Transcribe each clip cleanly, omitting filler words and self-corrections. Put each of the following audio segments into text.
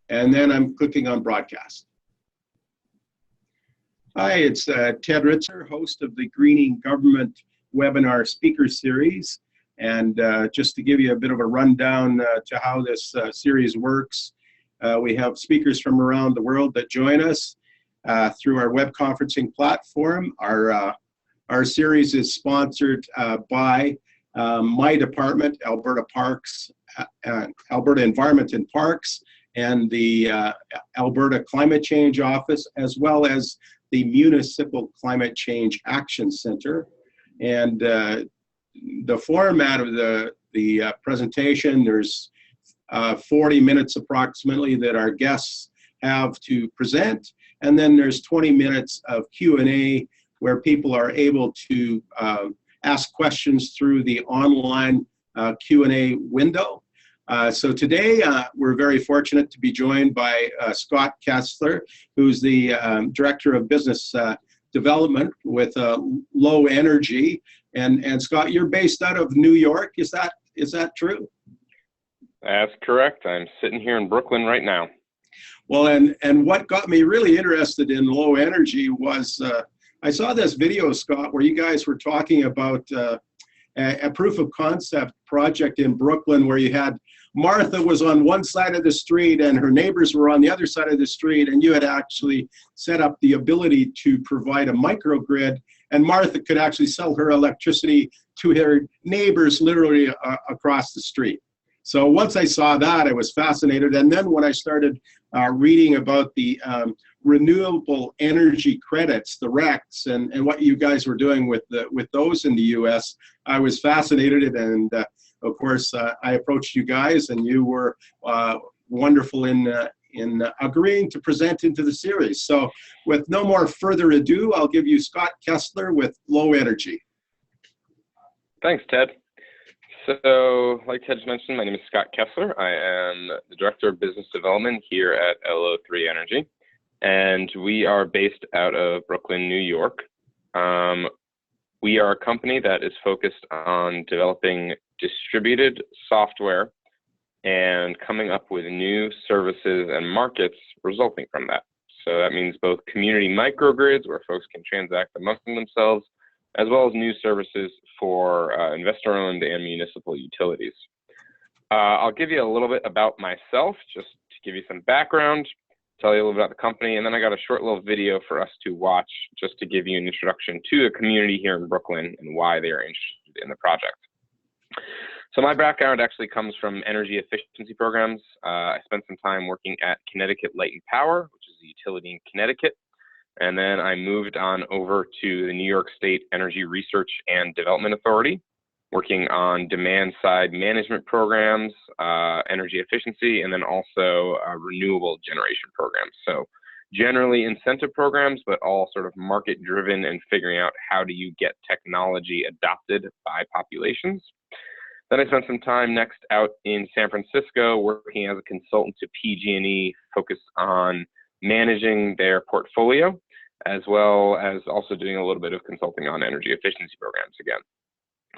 and then I'm clicking on broadcast. Hi, it's Ted Ritzer, host of the Greening Government webinar speaker series. And just to give you a bit of a rundown to how this series works, we have speakers from around the world that join us through our web conferencing platform. Our series is sponsored by my department, Alberta Parks, Alberta Environment and Parks, and the Alberta Climate Change Office, as well as the Municipal Climate Change Action Center. And the format of the presentation, there's 40 minutes approximately that our guests have to present, and then there's 20 minutes of Q&A where people are able to ask questions through the online Q&A window. So today we're very fortunate to be joined by Scott Kessler, who's the Director of Business Development with LO3 Energy. And Scott, you're based out of New York. Is that true? That's correct. I'm sitting here in Brooklyn right now. Well, and what got me really interested in LO3 Energy was I saw this video, Scott, where you guys were talking about a proof of concept project in Brooklyn where you had Martha was on one side of the street and her neighbors were on the other side of the street, and you had actually set up the ability to provide a microgrid, and Martha could actually sell her electricity to her neighbors literally across the street. So once I saw that, I was fascinated. And then when I started reading about the renewable energy credits, the RECs, and what you guys were doing with those in the US, I was fascinated. And of course, I approached you guys, and you were wonderful in agreeing to present into the series. So with no more further ado, I'll give you Scott Kessler with LO3 Energy. Thanks, Ted. So, like Ted mentioned, my name is Scott Kessler. I am the Director of Business Development here at LO3 Energy, and we are based out of Brooklyn, New York. We are a company that is focused on developing distributed software and coming up with new services and markets resulting from that. So that means both community microgrids where folks can transact amongst themselves, as well as new services for investor-owned and municipal utilities. I'll give you a little bit about myself, just to give you some background, tell you a little bit about the company, and then I got a short little video for us to watch just to give you an introduction to the community here in Brooklyn and why they are interested in the project. So my background actually comes from energy efficiency programs. I spent some time working at Connecticut Light and Power, which is a utility in Connecticut. And then I moved on over to the New York State Energy Research and Development Authority, working on demand side management programs, energy efficiency, and then also renewable generation programs. So generally incentive programs, but all sort of market driven and figuring out how do you get technology adopted by populations. Then I spent some time next out in San Francisco working as a consultant to PG&E, focused on managing their portfolio, as well as also doing a little bit of consulting on energy efficiency programs again.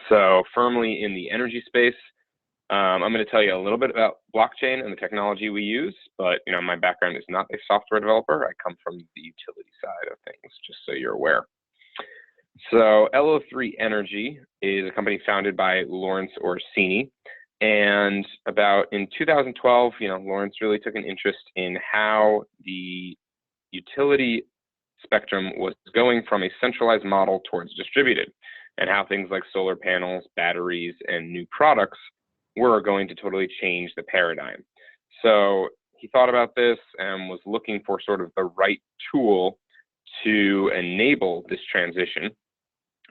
So firmly in the energy space, I'm going to tell you a little bit about blockchain and the technology we use, but my background is not a software developer. I come from the utility side of things, just so you're aware. So LO3 Energy is a company founded by Lawrence Orsini, and in 2012, Lawrence really took an interest in how the utility spectrum was going from a centralized model towards distributed, and how things like solar panels, batteries, and new products were going to totally change the paradigm. So he thought about this and was looking for sort of the right tool to enable this transition.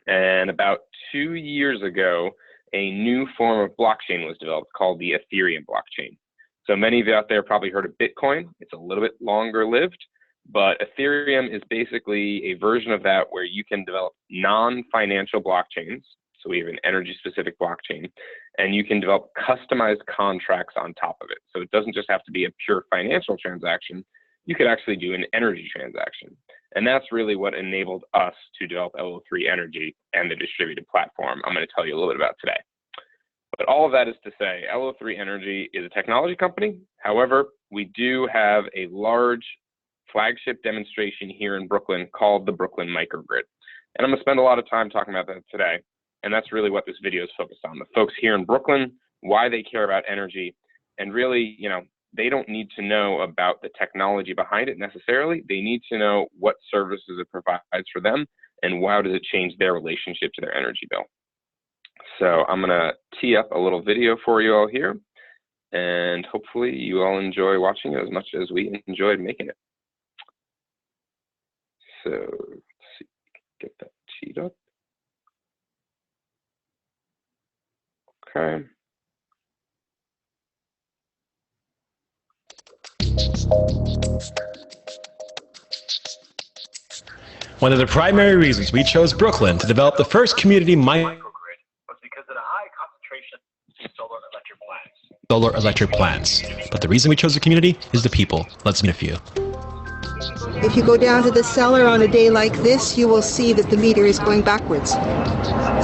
And about 2 years ago, a new form of blockchain was developed called the Ethereum blockchain. So many of you out there probably heard of Bitcoin. It's a little bit longer lived, but Ethereum is basically a version of that where you can develop non-financial blockchains. So we have an energy-specific blockchain, and you can develop customized contracts on top of it. So it doesn't just have to be a pure financial transaction. You could actually do an energy transaction. And that's really what enabled us to develop LO3 Energy and the distributed platform I'm going to tell you a little bit about today. But all of that is to say, LO3 Energy is a technology company. However, we do have a large flagship demonstration here in Brooklyn called the Brooklyn Microgrid. And I'm gonna spend a lot of time talking about that today. And that's really what this video is focused on. The folks here in Brooklyn, why they care about energy, and really, you know, they don't need to know about the technology behind it necessarily. They need to know what services it provides for them and how does it change their relationship to their energy bill. So I'm gonna tee up a little video for you all here, and hopefully you all enjoy watching it as much as we enjoyed making it. So let's see, get that teed up. Okay. One of the primary reasons we chose Brooklyn to develop the first community microgrid was because of the high concentration of solar electric plants. But the reason we chose the community is the people. Let's meet a few. If you go down to the cellar on a day like this, you will see that the meter is going backwards.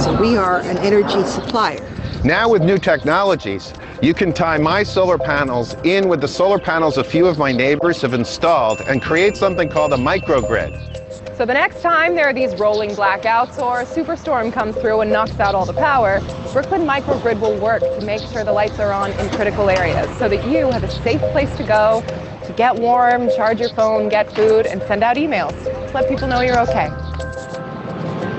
So we are an energy supplier. Now with new technologies, you can tie my solar panels in with the solar panels a few of my neighbors have installed and create something called a microgrid. So the next time there are these rolling blackouts or a superstorm comes through and knocks out all the power, Brooklyn Microgrid will work to make sure the lights are on in critical areas so that you have a safe place to go to get warm, charge your phone, get food, and send out emails. Let people know you're okay.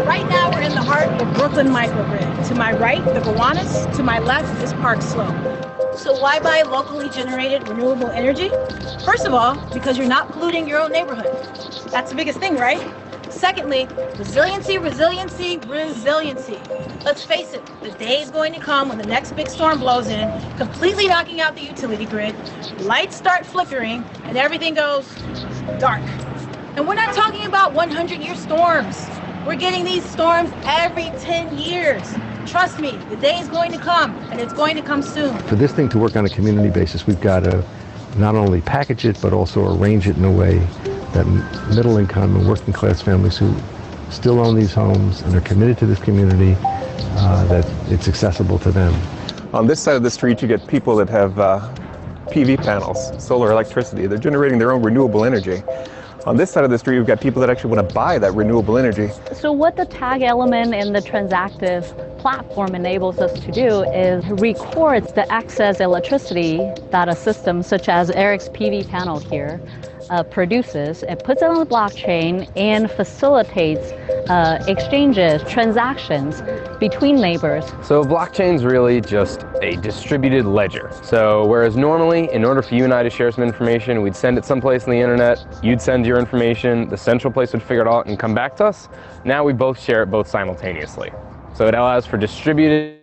Right now we're in the heart of Brooklyn Microgrid. To my right, the Gowanus. To my left is Park Slope. So why buy locally generated renewable energy? First of all, because you're not polluting your own neighborhood. That's the biggest thing, right? Secondly, resiliency, resiliency, resiliency. Let's face it, the day is going to come when the next big storm blows in, completely knocking out the utility grid, lights start flickering, and everything goes dark. And we're not talking about 100-year storms. We're getting these storms every 10 years. Trust me, the day is going to come, and it's going to come soon. For this thing to work on a community basis, we've got to not only package it, but also arrange it in a way that middle income and working class families who still own these homes and are committed to this community, that it's accessible to them. On this side of the street, you get people that have PV panels, solar electricity. They're generating their own renewable energy. On this side of the street, we've got people that actually want to buy that renewable energy. So what the tag element in the TransActive platform enables us to do is records the excess electricity that a system such as Eric's PV panel here produces. It puts it on the blockchain and facilitates exchanges, transactions between neighbors. So blockchain's really just a distributed ledger. So whereas normally, in order for you and I to share some information, we'd send it someplace on the internet, you'd send your information, the central place would figure it out and come back to us. Now we both share it both simultaneously. So it allows for distributed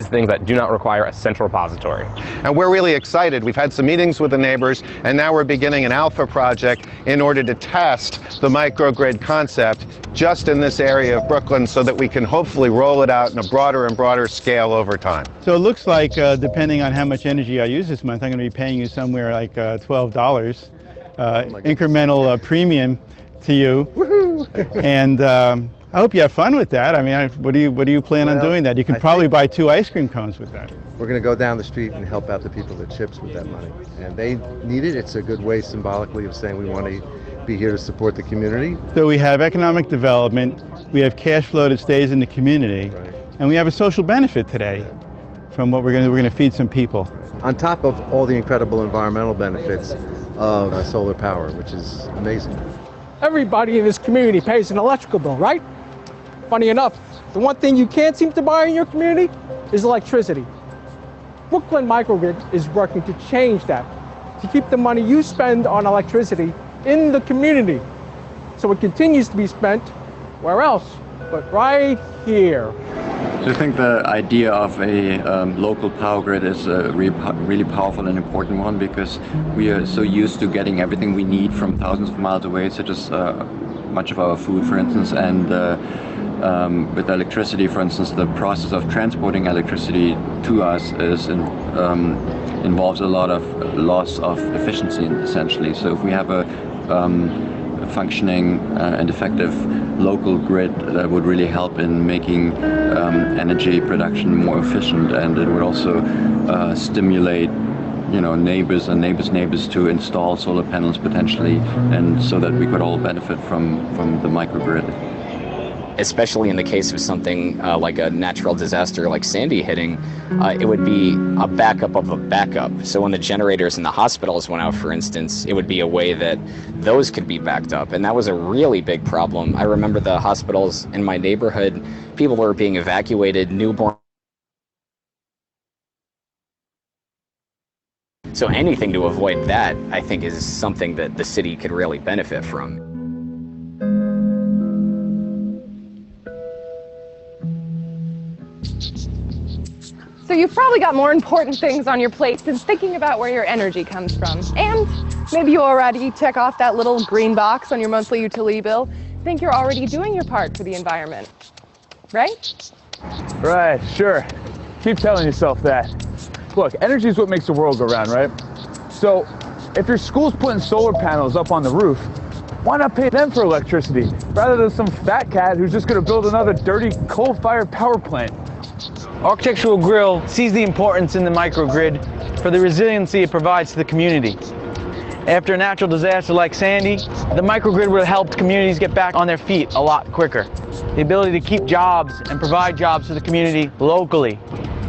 things that do not require a central repository. And we're really excited. We've had some meetings with the neighbors, and now we're beginning an alpha project in order to test the microgrid concept just in this area of Brooklyn so that we can hopefully roll it out in a broader and broader scale over time. So it looks like, depending on how much energy I use this month, I'm going to be paying you somewhere like $12 incremental premium to you. Woohoo! And I hope you have fun with that. I mean, what do you plan on doing that? You can probably buy 2 ice cream cones with that. We're going to go down the street and help out the people at CHIPS with that money. And they need it. It's a good way symbolically of saying we want to be here to support the community. So we have economic development, we have cash flow that stays in the community, right, and we have a social benefit today from what we're going to feed some people. On top of all the incredible environmental benefits of solar power, which is amazing. Everybody in this community pays an electrical bill, right? Funny enough, the one thing you can't seem to buy in your community is electricity. Brooklyn Microgrid is working to change that, to keep the money you spend on electricity in the community, so it continues to be spent where else but right here. So I think the idea of a local power grid is a really powerful and important one, because we are so used to getting everything we need from thousands of miles away, such as much of our food, for instance, and with electricity, for instance, the process of transporting electricity to us involves a lot of loss of efficiency, essentially. So if we have functioning and effective local grid that would really help in making energy production more efficient, and it would also stimulate neighbors and neighbors to install solar panels potentially, and so that we could all benefit from the microgrid. Especially in the case of something like a natural disaster like Sandy hitting, it would be a backup of a backup. So when the generators in the hospitals went out, for instance, it would be a way that those could be backed up. And that was a really big problem. I remember the hospitals in my neighborhood, people were being evacuated, newborn. So anything to avoid that, I think, is something that the city could really benefit from. So you've probably got more important things on your plate than thinking about where your energy comes from. And maybe you already check off that little green box on your monthly utility bill. Think you're already doing your part for the environment, right? Right, sure. Keep telling yourself that. Look, energy is what makes the world go round, right? So if your school's putting solar panels up on the roof, why not pay them for electricity rather than some fat cat who's just going to build another dirty coal-fired power plant? Architectural Grill sees the importance in the microgrid for the resiliency it provides to the community. After a natural disaster like Sandy, the microgrid would have helped communities get back on their feet a lot quicker. The ability to keep jobs and provide jobs to the community locally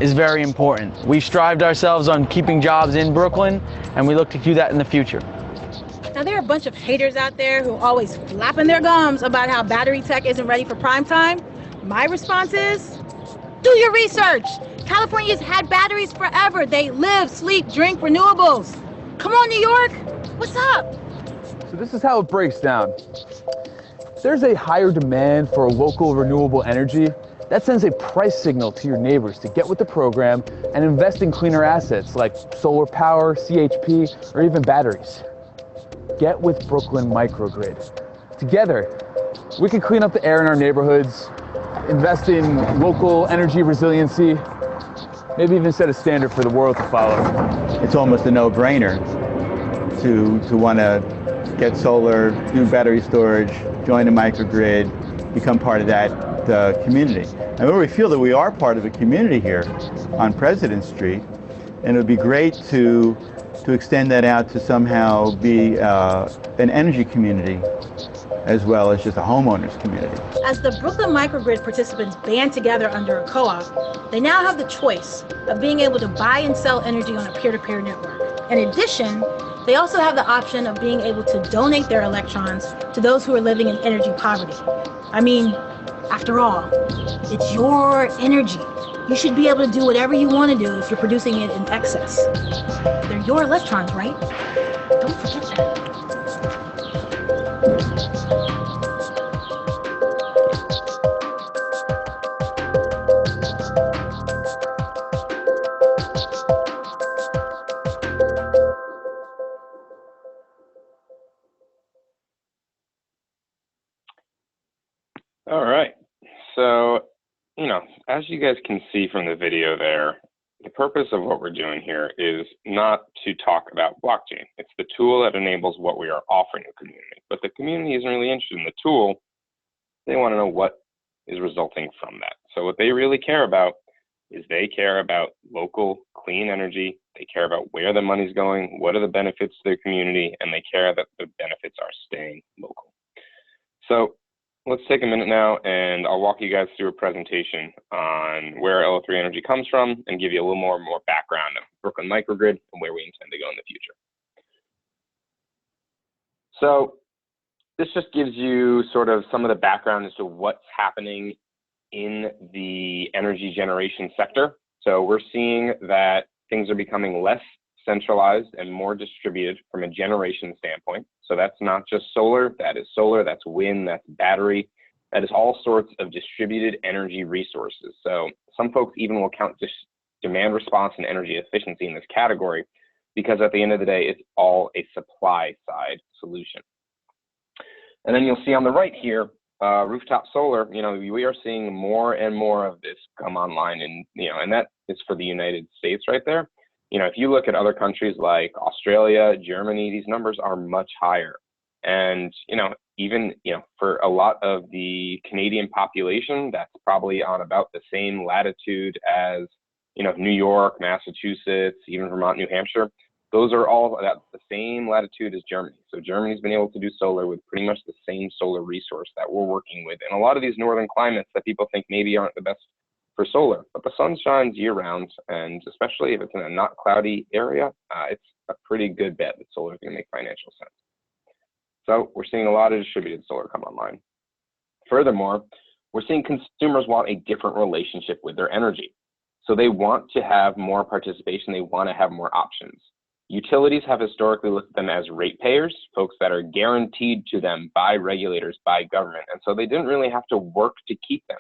is very important. We've strived ourselves on keeping jobs in Brooklyn, and we look to do that in the future. Now, there are a bunch of haters out there who always flapping their gums about how battery tech isn't ready for prime time. My response is, do your research. California's had batteries forever. They live, sleep, drink renewables. Come on, New York, what's up? So this is how it breaks down. There's a higher demand for local renewable energy. That sends a price signal to your neighbors to get with the program and invest in cleaner assets like solar power, CHP, or even batteries. Get with Brooklyn Microgrid. Together, we can clean up the air in our neighborhoods, invest in local energy resiliency, maybe even set a standard for the world to follow. It's almost a no-brainer to want to get solar, do battery storage, join a microgrid, become part of that community. And we feel that we are part of a community here on President Street, and it would be great to extend that out to somehow be an energy community as well as just a homeowners community. As the Brooklyn Microgrid participants band together under a co-op, they now have the choice of being able to buy and sell energy on a peer-to-peer network. In addition, they also have the option of being able to donate their electrons to those who are living in energy poverty. I mean, after all, it's your energy. You should be able to do whatever you want to do if you're producing it in excess. They're your electrons, right? Don't forget that. All right. So, as you guys can see from the video there, the purpose of what we're doing here is not to talk about blockchain. It's the tool that enables what we are offering the community. But the community isn't really interested in the tool. They want to know what is resulting from that. So what they really care about is they care about local clean energy. They care about where the money's going, what are the benefits to their community, and they care that the benefits are staying local. So let's take a minute now, and I'll walk you guys through a presentation on where LO3 Energy comes from and give you a little more background of Brooklyn Microgrid and where we intend to go in the future. So this just gives you sort of some of the background as to what's happening in the energy generation sector. So we're seeing that things are becoming less centralized and more distributed from a generation standpoint. So that's not just solar, that's wind, that's battery, that is all sorts of distributed energy resources. So some folks even will count demand response and energy efficiency in this category, because at the end of the day, it's all a supply side solution. And then you'll see on the right here, rooftop solar, we are seeing more and more of this come online, and that is for the United States right there. If you look at other countries like Australia, Germany, these numbers are much higher. And, even, for a lot of the Canadian population, that's probably on about the same latitude as, New York, Massachusetts, even Vermont, New Hampshire. Those are all at the same latitude as Germany. So Germany's been able to do solar with pretty much the same solar resource that we're working with. And a lot of these northern climates that people think maybe aren't the best for solar, but the sun shines year round, and especially if it's in a not cloudy area, it's a pretty good bet that solar is going to make financial sense. So we're seeing a lot of distributed solar come online. Furthermore, we're seeing consumers want a different relationship with their energy. So they want to have more participation, they want to have more options. Utilities have historically looked at them as ratepayers, folks that are guaranteed to them by regulators, by government, and so they didn't really have to work to keep them.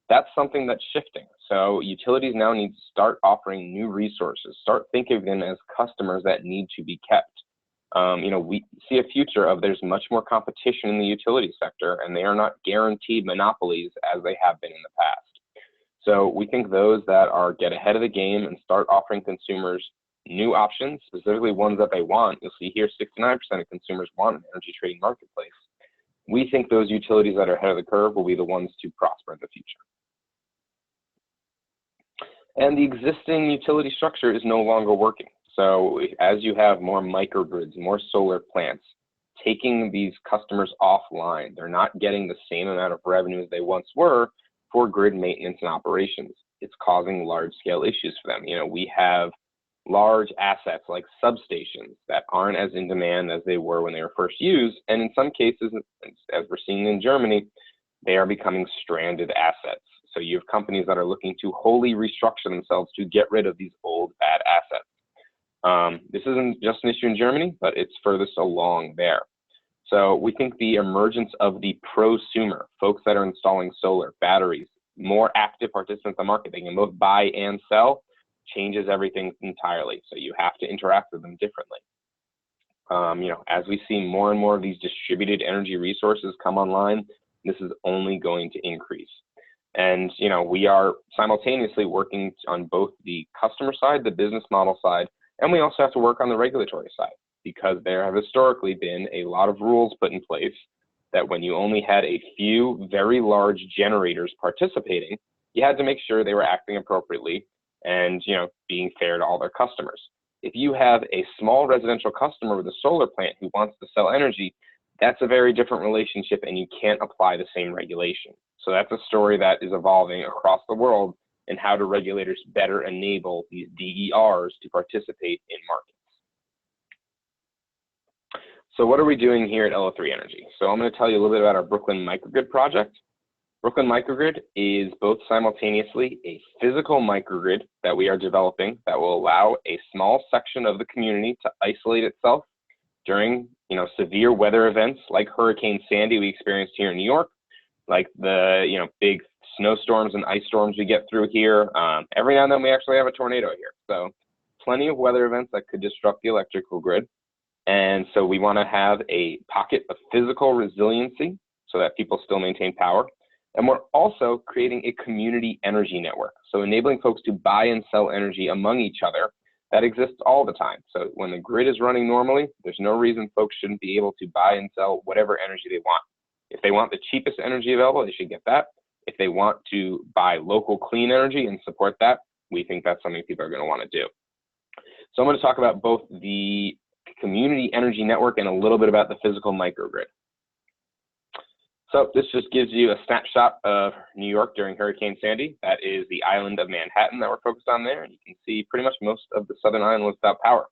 That's something that's shifting. So utilities now need to start offering new resources, start thinking of them as customers that need to be kept. We see a future of there's much more competition in the utility sector, and they are not guaranteed monopolies as they have been in the past. So we think those that get ahead of the game and start offering consumers new options, specifically ones that they want. You'll see here 69% of consumers want an energy trading marketplace. We think those utilities that are ahead of the curve will be the ones to prosper in the future. And the existing utility structure is no longer working. So as you have more microgrids, more solar plants, taking these customers offline, they're not getting the same amount of revenue as they once were for grid maintenance and operations. It's causing large-scale issues for them. We have large assets like substations that aren't as in demand as they were when they were first used. And in some cases, as we're seeing in Germany, they are becoming stranded assets. So you have companies that are looking to wholly restructure themselves to get rid of these old bad assets. This isn't just an issue in Germany, but it's furthest along there. So we think the emergence of the prosumer, folks that are installing solar, batteries, more active participants in the market, they can both buy and sell, changes everything entirely. So you have to interact with them differently. As we see more and more of these distributed energy resources come online, this is only going to increase. And, we are simultaneously working on both the customer side, the business model side, and we also have to work on the regulatory side, because there have historically been a lot of rules put in place that when you only had a few very large generators participating, you had to make sure they were acting appropriately and, being fair to all their customers. If you have a small residential customer with a solar plant who wants to sell energy, that's a very different relationship, and you can't apply the same regulation. So that's a story that is evolving across the world, and how do regulators better enable these DERs to participate in markets. So what are we doing here at LO3 Energy? So I'm going to tell you a little bit about our Brooklyn Microgrid project. Brooklyn Microgrid is both simultaneously a physical microgrid that we are developing that will allow a small section of the community to isolate itself during severe weather events like Hurricane Sandy we experienced here in New York, like the big snowstorms and ice storms we get through here. Every now and then we actually have a tornado here. So plenty of weather events that could disrupt the electrical grid. And so we want to have a pocket of physical resiliency so that people still maintain power. And we're also creating a community energy network, so enabling folks to buy and sell energy among each other that exists all the time. So when the grid is running normally, there's no reason folks shouldn't be able to buy and sell whatever energy they want. If they want the cheapest energy available, they should get that. If they want to buy local clean energy and support that, we think that's something people are going to want to do. So I'm going to talk about both the community energy network and a little bit about the physical microgrid. So this just gives you a snapshot of New York during Hurricane Sandy. That is the island of Manhattan that we're focused on there. And you can see pretty much most of the southern island was without power.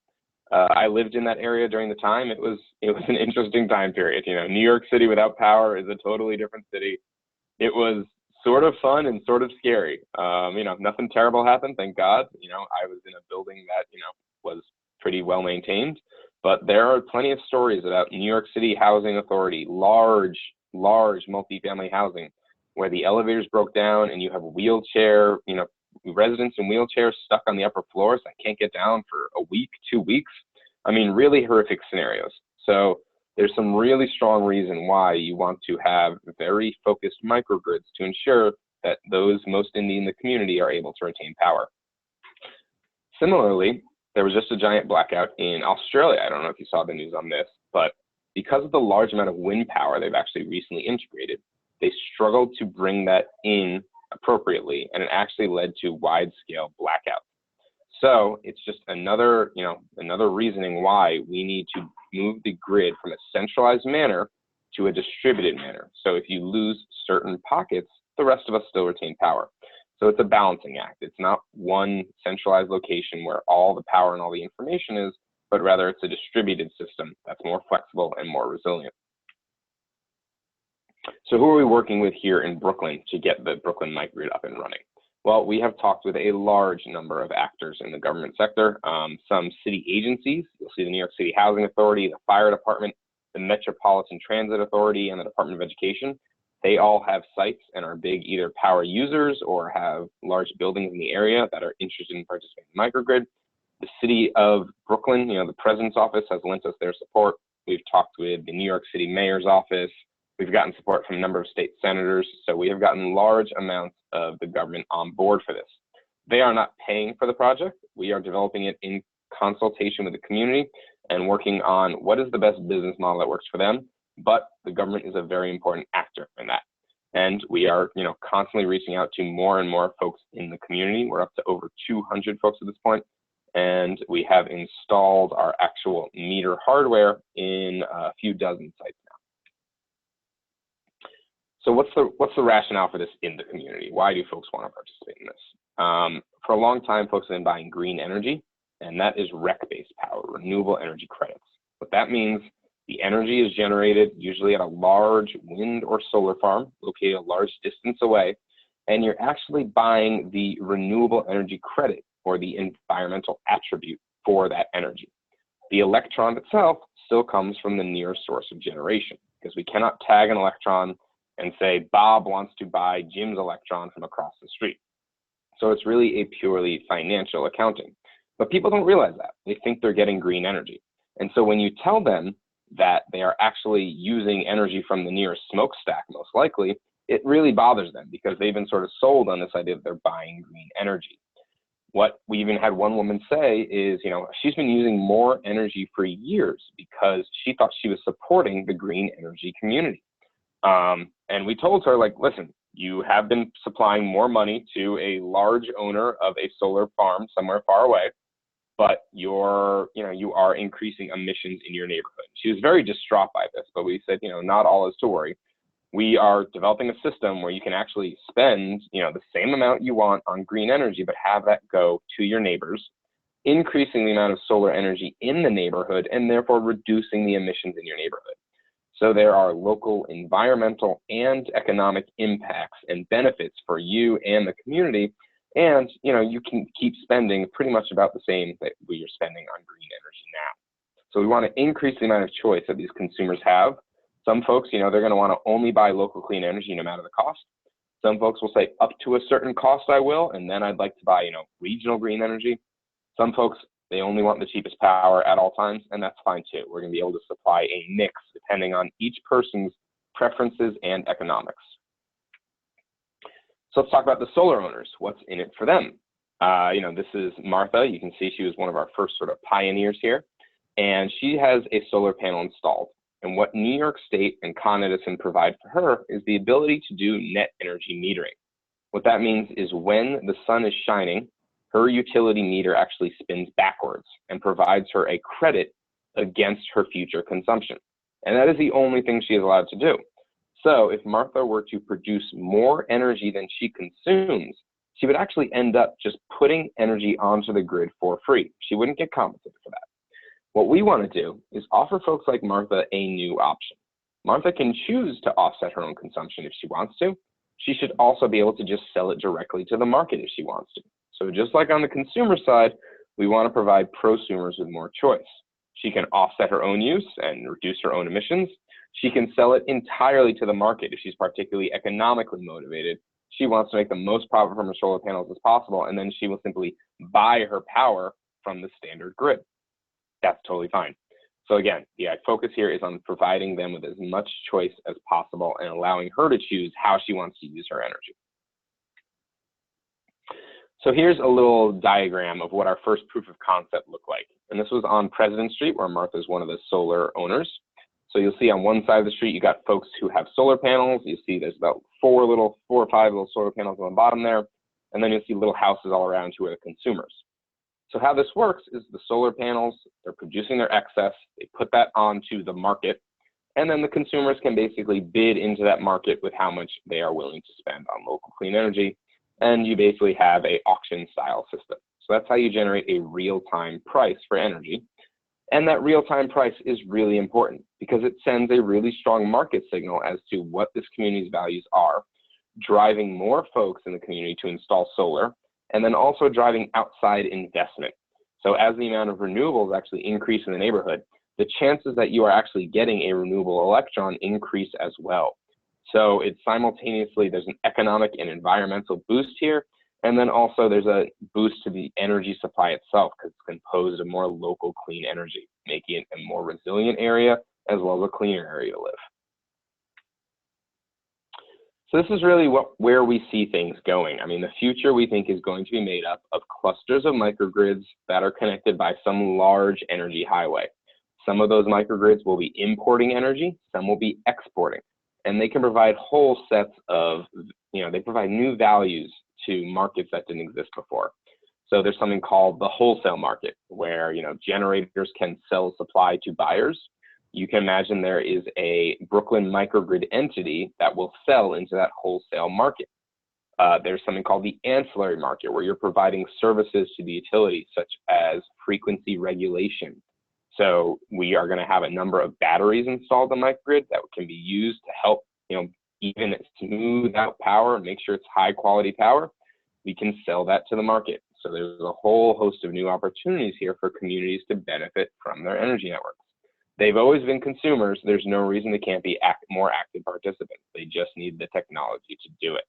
I lived in that area during the time. It was an interesting time period. New York City without power is a totally different city. It was sort of fun and sort of scary. Nothing terrible happened, thank God. I was in a building that, was pretty well maintained. But there are plenty of stories about New York City Housing Authority, large multifamily housing, where the elevators broke down and you have residents in wheelchairs stuck on the upper floors that can't get down for a week, 2 weeks. I mean, really horrific scenarios. So there's some really strong reason why you want to have very focused microgrids to ensure that those most in need in the community are able to retain power. Similarly, there was just a giant blackout in Australia. I don't know if you saw the news on this, but because of the large amount of wind power they've actually recently integrated, they struggled to bring that in appropriately, and it actually led to wide-scale blackouts. So it's just another, another reasoning why we need to move the grid from a centralized manner to a distributed manner. So if you lose certain pockets, the rest of us still retain power. So it's a balancing act. It's not one centralized location where all the power and all the information is, but rather it's a distributed system that's more flexible and more resilient. So who are we working with here in Brooklyn to get the Brooklyn Microgrid up and running? Well, we have talked with a large number of actors in the government sector, some city agencies. You'll see the New York City Housing Authority, the Fire Department, the Metropolitan Transit Authority, and the Department of Education. They all have sites and are big either power users or have large buildings in the area that are interested in participating in microgrid. The city of Brooklyn, the president's office has lent us their support. We've talked with the New York City mayor's office. We've gotten support from a number of state senators. So we have gotten large amounts of the government on board for this. They are not paying for the project. We are developing it in consultation with the community and working on what is the best business model that works for them. But the government is a very important actor in that. And we are, constantly reaching out to more and more folks in the community. We're up to over 200 folks at this point. And we have installed our actual meter hardware in a few dozen sites now. So what's the rationale for this in the community? Why do folks want to participate in this? For a long time, folks have been buying green energy, and that is REC-based power, renewable energy credits. What that means, the energy is generated usually at a large wind or solar farm located a large distance away, and you're actually buying the renewable energy credit or the environmental attribute for that energy. The electron itself still comes from the nearest source of generation, because we cannot tag an electron and say Bob wants to buy Jim's electron from across the street. So it's really a purely financial accounting. But people don't realize that. They think they're getting green energy. And so when you tell them that they are actually using energy from the nearest smokestack, most likely, it really bothers them because they've been sort of sold on this idea that they're buying green energy. What we even had one woman say is, she's been using more energy for years because she thought she was supporting the green energy community. And we told her, listen, you have been supplying more money to a large owner of a solar farm somewhere far away, but you are increasing emissions in your neighborhood. She was very distraught by this, but we said, not all is to worry. We are developing a system where you can actually spend, the same amount you want on green energy, but have that go to your neighbors, increasing the amount of solar energy in the neighborhood and therefore reducing the emissions in your neighborhood. So there are local environmental and economic impacts and benefits for you and the community. And, you can keep spending pretty much about the same that we are spending on green energy now. So we want to increase the amount of choice that these consumers have. Some folks, they're going to want to only buy local clean energy no matter the cost. Some folks will say up to a certain cost I will, and then I'd like to buy, regional green energy. Some folks, they only want the cheapest power at all times, and that's fine too. We're going to be able to supply a mix depending on each person's preferences and economics. So let's talk about the solar owners. What's in it for them? This is Martha. You can see she was one of our first sort of pioneers here, and she has a solar panel installed. And what New York State and Con Edison provide for her is the ability to do net energy metering. What that means is when the sun is shining, her utility meter actually spins backwards and provides her a credit against her future consumption. And that is the only thing she is allowed to do. So if Martha were to produce more energy than she consumes, she would actually end up just putting energy onto the grid for free. She wouldn't get compensated for that. What we want to do is offer folks like Martha a new option. Martha can choose to offset her own consumption if she wants to. She should also be able to just sell it directly to the market if she wants to. So just like on the consumer side, we want to provide prosumers with more choice. She can offset her own use and reduce her own emissions. She can sell it entirely to the market if she's particularly economically motivated. She wants to make the most profit from her solar panels as possible, and then she will simply buy her power from the standard grid. That's totally fine. So again, the focus here is on providing them with as much choice as possible and allowing her to choose how she wants to use her energy. So here's a little diagram of what our first proof of concept looked like. And this was on President Street, where Martha is one of the solar owners. So you'll see on one side of the street, you got folks who have solar panels. You see there's about four or five little solar panels on the bottom there. And then you'll see little houses all around who are the consumers. So how this works is the solar panels, they're producing their excess, they put that onto the market, and then the consumers can basically bid into that market with how much they are willing to spend on local clean energy. And you basically have an auction style system. So that's how you generate a real-time price for energy. And that real-time price is really important because it sends a really strong market signal as to what this community's values are, driving more folks in the community to install solar, and then also driving outside investment. So as the amount of renewables actually increase in the neighborhood, the chances that you are actually getting a renewable electron increase as well. So it's simultaneously, there's an economic and environmental boost here, and then also there's a boost to the energy supply itself because it's composed of more local clean energy, making it a more resilient area as well as a cleaner area to live. So this is really where we see things going. I mean, the future we think is going to be made up of clusters of microgrids that are connected by some large energy highway. Some of those microgrids will be importing energy, some will be exporting, and they can provide whole sets of, they provide new values to markets that didn't exist before. So there's something called the wholesale market where, generators can sell supply to buyers. You can imagine there is a Brooklyn microgrid entity that will sell into that wholesale market. There's something called the ancillary market where you're providing services to the utility such as frequency regulation. So we are going to have a number of batteries installed on microgrid that can be used to help, even smooth out power, make sure it's high quality power. We can sell that to the market. So there's a whole host of new opportunities here for communities to benefit from their energy networks. They've always been consumers. There's no reason they can't be more active participants. They just need the technology to do it.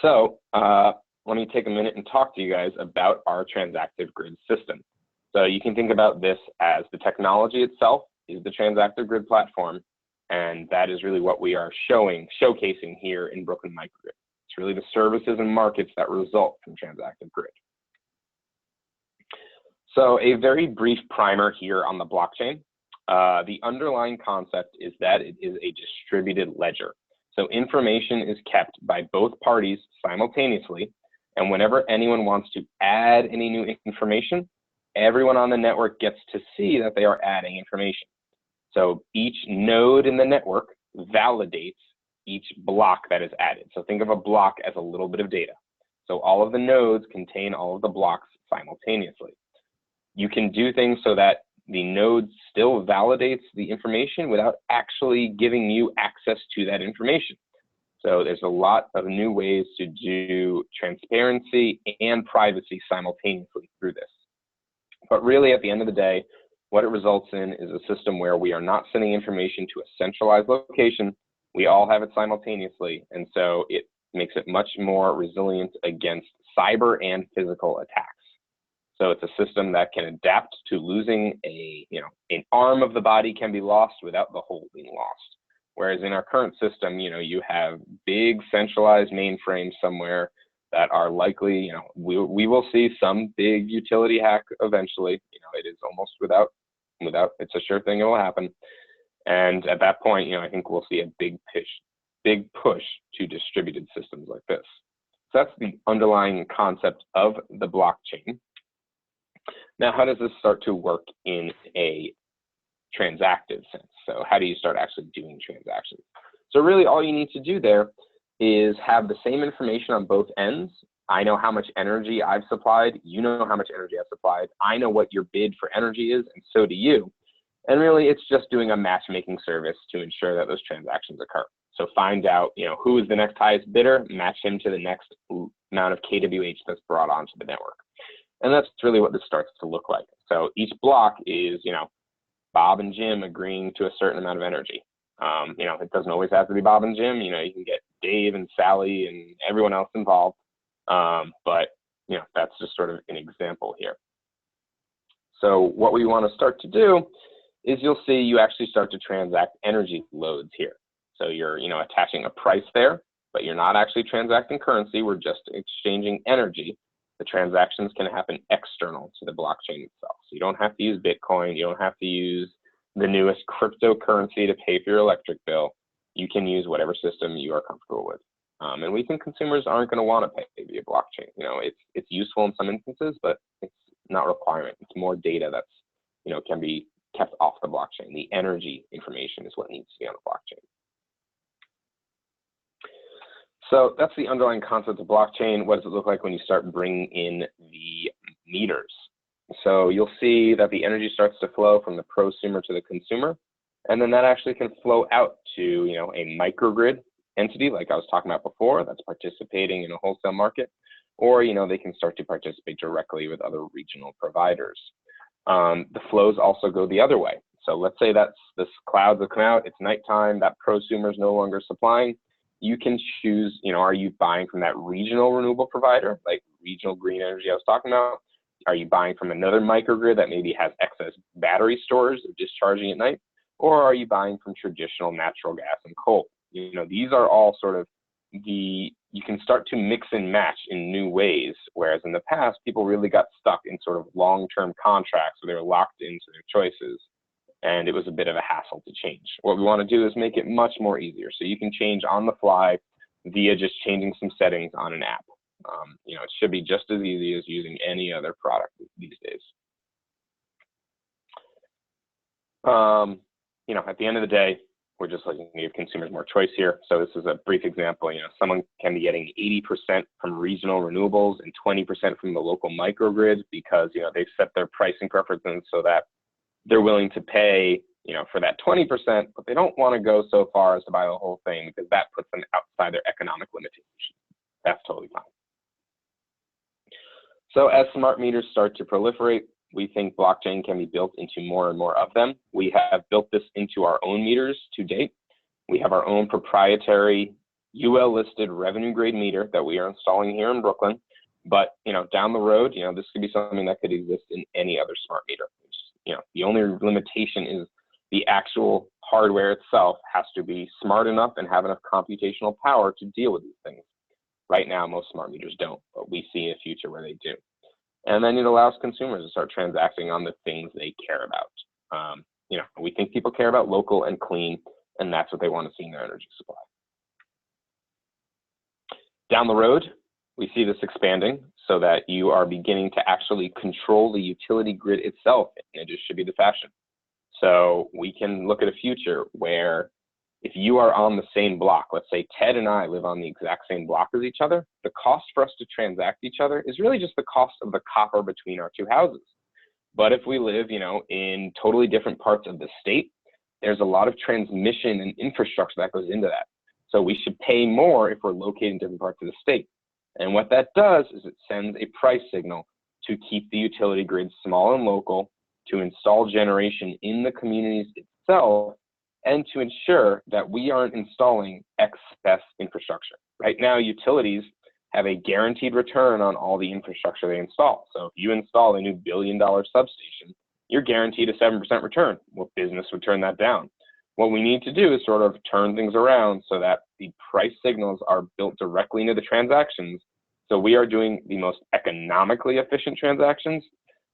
So let me take a minute and talk to you guys about our TransActive Grid system. So you can think about this as the technology itself is the TransActive Grid platform, and that is really what we are showcasing here in Brooklyn Microgrid. It's really the services and markets that result from TransActive Grid. So a very brief primer here on the blockchain. The underlying concept is that it is a distributed ledger. So information is kept by both parties simultaneously, and whenever anyone wants to add any new information, everyone on the network gets to see that they are adding information. So each node in the network validates each block that is added. So think of a block as a little bit of data. So all of the nodes contain all of the blocks simultaneously. You can do things so that the node still validates the information without actually giving you access to that information. So there's a lot of new ways to do transparency and privacy simultaneously through this. But really, at the end of the day, what it results in is a system where we are not sending information to a centralized location. We all have it simultaneously, and so it makes it much more resilient against cyber and physical attacks. So it's a system that can adapt to losing an arm of the body can be lost without the whole being lost. Whereas in our current system, you have big centralized mainframes somewhere that are likely, we will see some big utility hack eventually. It is almost without, it's a sure thing it will happen. And at that point, I think we'll see a big push to distributed systems like this. So that's the underlying concept of the blockchain. Now, how does this start to work in a transactive sense? So how do you start actually doing transactions? So really all you need to do there is have the same information on both ends. I know how much energy I've supplied. You know how much energy I've supplied. I know what your bid for energy is, and so do you. And really, it's just doing a matchmaking service to ensure that those transactions occur. So find out, who is the next highest bidder, match him to the next amount of kWh that's brought onto the network. And that's really what this starts to look like. So each block is, Bob and Jim agreeing to a certain amount of energy. It doesn't always have to be Bob and Jim. You can get Dave and Sally and everyone else involved. But that's just sort of an example here. So what we want to start to do is you'll see you actually start to transact energy loads here. So you're attaching a price there, but you're not actually transacting currency. We're just exchanging energy. The transactions can happen external to the blockchain itself. So you don't have to use Bitcoin. You don't have to use the newest cryptocurrency to pay for your electric bill, you can use whatever system you are comfortable with. And we think consumers aren't going to want to pay via blockchain. You know, it's useful in some instances, but it's not a requirement. It's more data that's, you know, can be kept off the blockchain. The energy information is what needs to be on the blockchain. So that's the underlying concept of blockchain. What does it look like when you start bringing in the meters? So you'll see that the energy starts to flow from the prosumer to the consumer, and then that actually can flow out to, you know, a microgrid entity like I was talking about before that's participating in a wholesale market, or, you know, they can start to participate directly with other regional providers. The flows also go the other way. So let's say that's this clouds have come out, it's nighttime, that prosumer is no longer supplying. You can choose, you know, are you buying from that regional renewable provider, like regional green energy I was talking about? Are you buying from another microgrid that maybe has excess battery stores discharging at night? Or are you buying from traditional natural gas and coal? You know, these are all sort of you can start to mix and match in new ways, whereas in the past, people really got stuck in sort of long-term contracts where they were locked into their choices, and it was a bit of a hassle to change. What we want to do is make it much more easier, so you can change on the fly via just changing some settings on an app. You know, it should be just as easy as using any other product these days. You know, at the end of the day, we're just looking to give consumers more choice here. So this is a brief example. You know, someone can be getting 80% from regional renewables and 20% from the local microgrid because, you know, they've set their pricing preferences so that they're willing to pay, you know, for that 20%, but they don't want to go so far as to buy the whole thing because that puts them outside their economic limitations. That's totally fine. So as smart meters start to proliferate, we think blockchain can be built into more and more of them. We have built this into our own meters to date. We have our own proprietary UL listed revenue grade meter that we are installing here in Brooklyn. But, you know, down the road, you know, this could be something that could exist in any other smart meter. You know, the only limitation is the actual hardware itself has to be smart enough and have enough computational power to deal with these things. Right now, most smart meters don't, but we see a future where they do. And then it allows consumers to start transacting on the things they care about. You know, we think people care about local and clean, and that's what they want to see in their energy supply. Down the road, we see this expanding so that you are beginning to actually control the utility grid itself in a distributed fashion. So we can look at a future where if you are on the same block, let's say Ted and I live on the exact same block as each other, the cost for us to transact each other is really just the cost of the copper between our two houses. But if we live, you know, in totally different parts of the state, there's a lot of transmission and infrastructure that goes into that. So we should pay more if we're located in different parts of the state. And what that does is it sends a price signal to keep the utility grid small and local, to install generation in the communities itself, and to ensure that we aren't installing excess infrastructure. Right now, utilities have a guaranteed return on all the infrastructure they install. So if you install a new $1 billion substation, you're guaranteed a 7% return. What business would turn that down? What we need to do is sort of turn things around so that the price signals are built directly into the transactions. So we are doing the most economically efficient transactions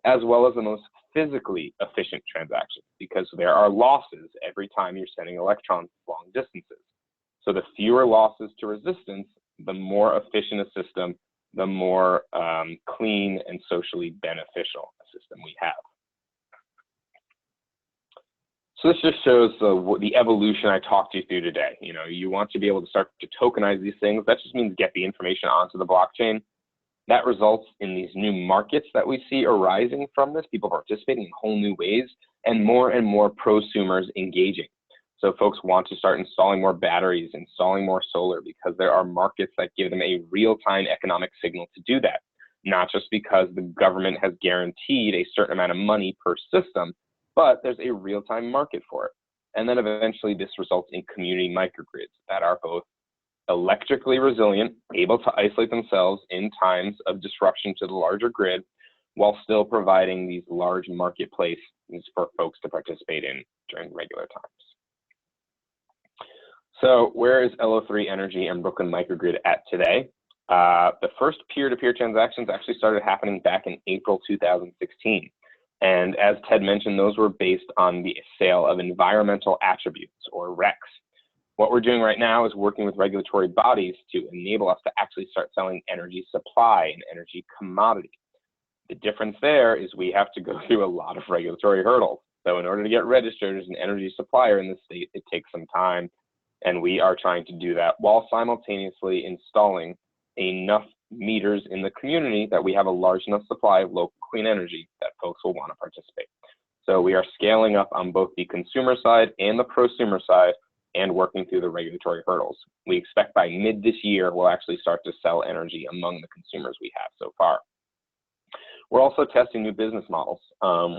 as well as the most physically efficient transactions, because there are losses every time you're sending electrons long distances. So the fewer losses to resistance, the more efficient a system, the more clean and socially beneficial a system we have. So this just shows the evolution I talked you through today. You know, you want to be able to start to tokenize these things. That just means get the information onto the blockchain. That results in these new markets that we see arising from this, people participating in whole new ways, and more prosumers engaging. So folks want to start installing more batteries, installing more solar, because there are markets that give them a real-time economic signal to do that, not just because the government has guaranteed a certain amount of money per system, but there's a real-time market for it. And then eventually this results in community microgrids that are both electrically resilient, able to isolate themselves in times of disruption to the larger grid, while still providing these large marketplaces for folks to participate in during regular times. So where is LO3 Energy and Brooklyn Microgrid at today? The first peer-to-peer transactions actually started happening back in April 2016. And as Ted mentioned, those were based on the sale of environmental attributes, or RECs. What we're doing right now is working with regulatory bodies to enable us to actually start selling energy supply and energy commodity. The difference there is we have to go through a lot of regulatory hurdles. So in order to get registered as an energy supplier in the state, it takes some time. And we are trying to do that while simultaneously installing enough meters in the community that we have a large enough supply of local clean energy that folks will want to participate. So we are scaling up on both the consumer side and the prosumer side and working through the regulatory hurdles. We expect by mid this year, we'll actually start to sell energy among the consumers we have so far. We're also testing new business models.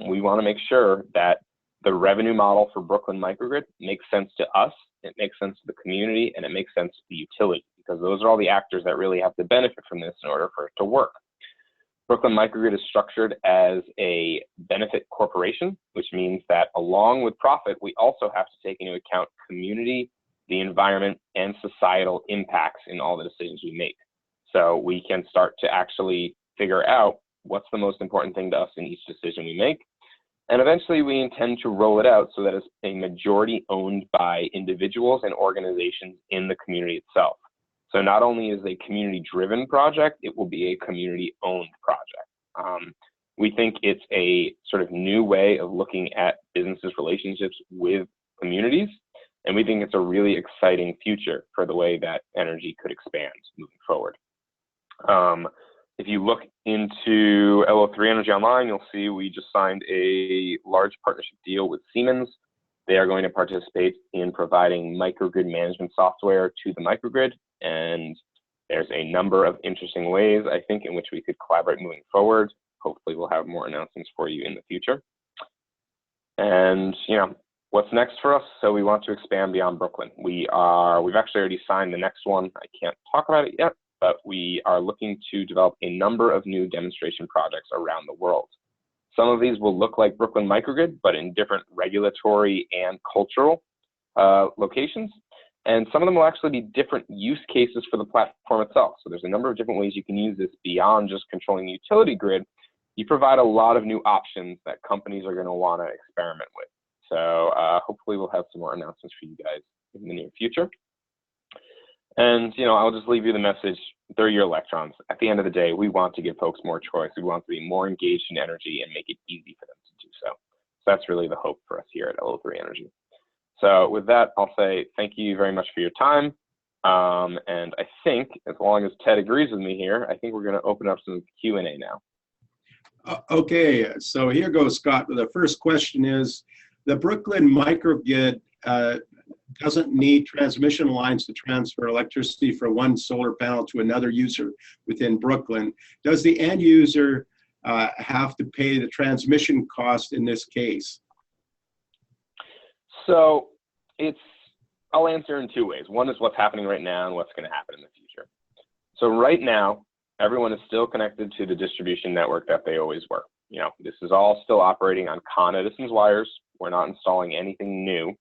We want to make sure that the revenue model for Brooklyn Microgrid makes sense to us, it makes sense to the community, and it makes sense to the utility, because those are all the actors that really have to benefit from this in order for it to work. Brooklyn Microgrid is structured as a benefit corporation, which means that along with profit, we also have to take into account community, the environment, and societal impacts in all the decisions we make. So we can start to actually figure out what's the most important thing to us in each decision we make. And eventually we intend to roll it out so that it's a majority owned by individuals and organizations in the community itself. So not only is it a community-driven project, it will be a community-owned project. We think it's a sort of new way of looking at businesses' relationships with communities, and we think it's a really exciting future for the way that energy could expand moving forward. If you look into LO3 Energy online, you'll see we just signed a large partnership deal with Siemens. They are going to participate in providing microgrid management software to the microgrid. And there's a number of interesting ways, I think, in which we could collaborate moving forward. Hopefully we'll have more announcements for you in the future. And, you know, what's next for us? So we want to expand beyond Brooklyn. We've actually already signed the next one. I can't talk about it yet, but we are looking to develop a number of new demonstration projects around the world. Some of these will look like Brooklyn Microgrid, but in different regulatory and cultural locations. And some of them will actually be different use cases for the platform itself. So there's a number of different ways you can use this beyond just controlling the utility grid. You provide a lot of new options that companies are going to want to experiment with. So hopefully we'll have some more announcements for you guys in the near future. And, you know, I'll just leave you the message, they're your electrons. At the end of the day, we want to give folks more choice. We want to be more engaged in energy and make it easy for them to do so. So that's really the hope for us here at LO3 Energy. So with that, I'll say thank you very much for your time. And I think, as long as Ted agrees with me here, I think we're going to open up some Q&A now. Okay, so here goes, Scott. The first question is, the Brooklyn Microgrid doesn't need transmission lines to transfer electricity from one solar panel to another user within Brooklyn. Does the end user have to pay the transmission cost in this case? So I'll answer in two ways. One is what's happening right now and what's going to happen in the future. So right now, everyone is still connected to the distribution network that they always were. You know, this is all still operating on Con Edison's wires. We're not installing anything new.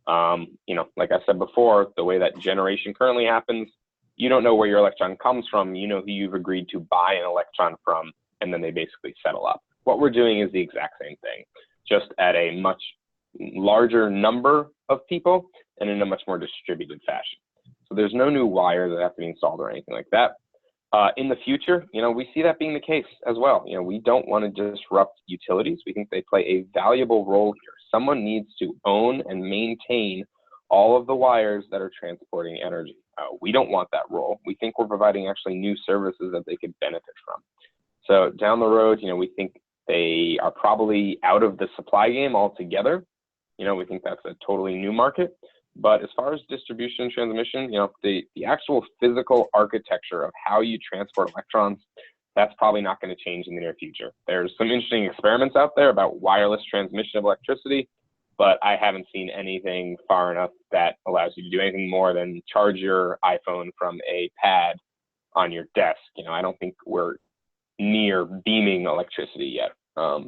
You know, like I said before, the way that generation currently happens, you don't know where your electron comes from. You know who you've agreed to buy an electron from, and then they basically settle up. What we're doing is the exact same thing, just at a much larger number of people and in a much more distributed fashion. So there's no new wires that have to be installed or anything like that. In the future, you know, we see that being the case as well. You know, we don't want to disrupt utilities. We think they play a valuable role here. Someone needs to own and maintain all of the wires that are transporting energy. We don't want that role. We think we're providing actually new services that they could benefit from. So down the road, you know, we think they are probably out of the supply game altogether. You know, we think that's a totally new market. But as far as distribution and transmission, you know, the actual physical architecture of how you transport electrons, that's probably not going to change in the near future. There's some interesting experiments out there about wireless transmission of electricity, but I haven't seen anything far enough that allows you to do anything more than charge your iPhone from a pad on your desk. You know, I don't think we're near beaming electricity yet.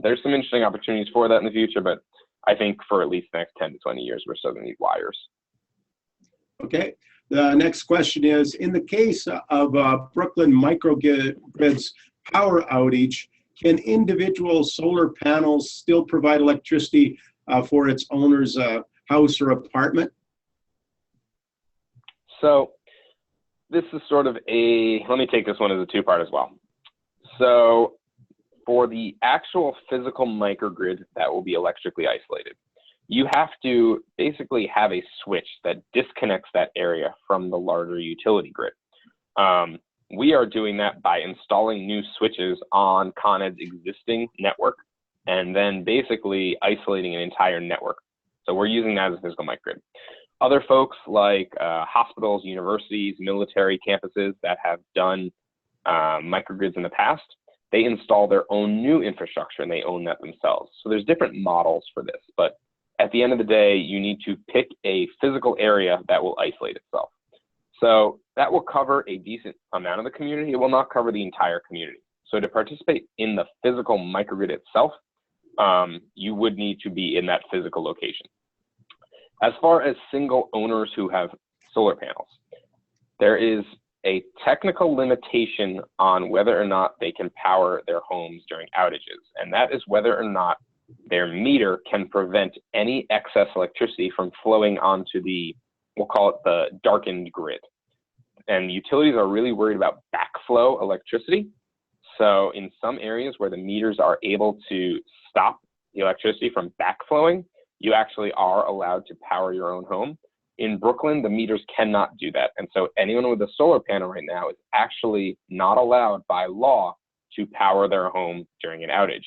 There's some interesting opportunities for that in the future, but I think for at least the next 10 to 20 years, we're still going to need wires. Okay. The next question is, in the case of Brooklyn Microgrid's power outage, can individual solar panels still provide electricity for its owner's house or apartment? So this is sort of let me take this one as a two-part as well. So for the actual physical microgrid that will be electrically isolated, you have to basically have a switch that disconnects that area from the larger utility grid. We are doing that by installing new switches on Con Ed's existing network and then basically isolating an entire network. So we're using that as a physical microgrid. Other folks like hospitals, universities, military campuses that have done microgrids in the past, they install their own new infrastructure and they own that themselves. So there's different models for this, but at the end of the day, you need to pick a physical area that will isolate itself. So that will cover a decent amount of the community. It will not cover the entire community. So to participate in the physical microgrid itself, you would need to be in that physical location. As far as single owners who have solar panels, there is a technical limitation on whether or not they can power their homes during outages, and that is whether or not their meter can prevent any excess electricity from flowing onto the, we'll call it the darkened grid. And utilities are really worried about backflow electricity. So in some areas where the meters are able to stop the electricity from backflowing, you actually are allowed to power your own home. In Brooklyn, the meters cannot do that. And so anyone with a solar panel right now is actually not allowed by law to power their home during an outage.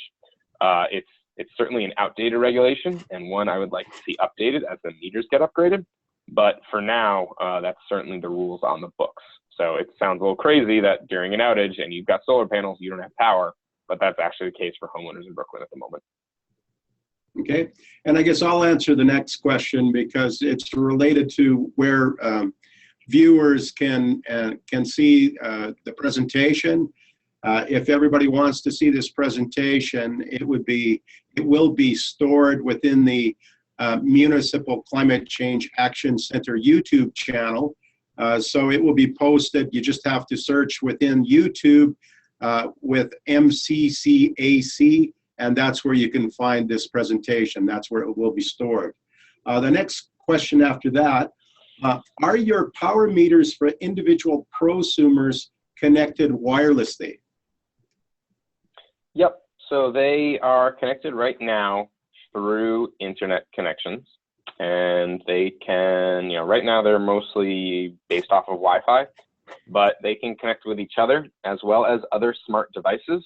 It's certainly an outdated regulation and one I would like to see updated as the meters get upgraded. But for now, that's certainly the rules on the books. So it sounds a little crazy that during an outage and you've got solar panels, you don't have power, but that's actually the case for homeowners in Brooklyn at the moment. Okay, and I guess I'll answer the next question because it's related to where viewers can see the presentation. If everybody wants to see this presentation, it will be stored within the Municipal Climate Change Action Center YouTube channel. So it will be posted. You just have to search within YouTube with MCCAC, and that's where you can find this presentation. That's where it will be stored. The next question after that, are your power meters for individual prosumers connected wirelessly? Yep, so they are connected right now through internet connections, and they can, right now they're mostly based off of Wi-Fi, but they can connect with each other as well as other smart devices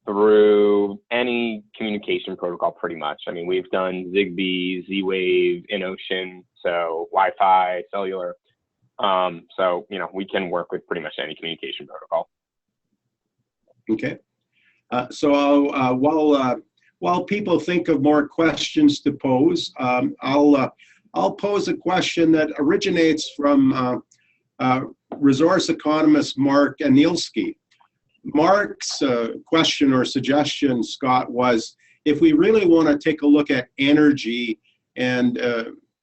through any communication protocol pretty much. I mean, we've done Zigbee, Z-Wave, InOcean, so Wi-Fi, cellular. So, we can work with pretty much any communication protocol. Okay. So while people think of more questions to pose, I'll pose a question that originates from resource economist Mark Anielski. Mark's question or suggestion, Scott, was if we really want to take a look at energy and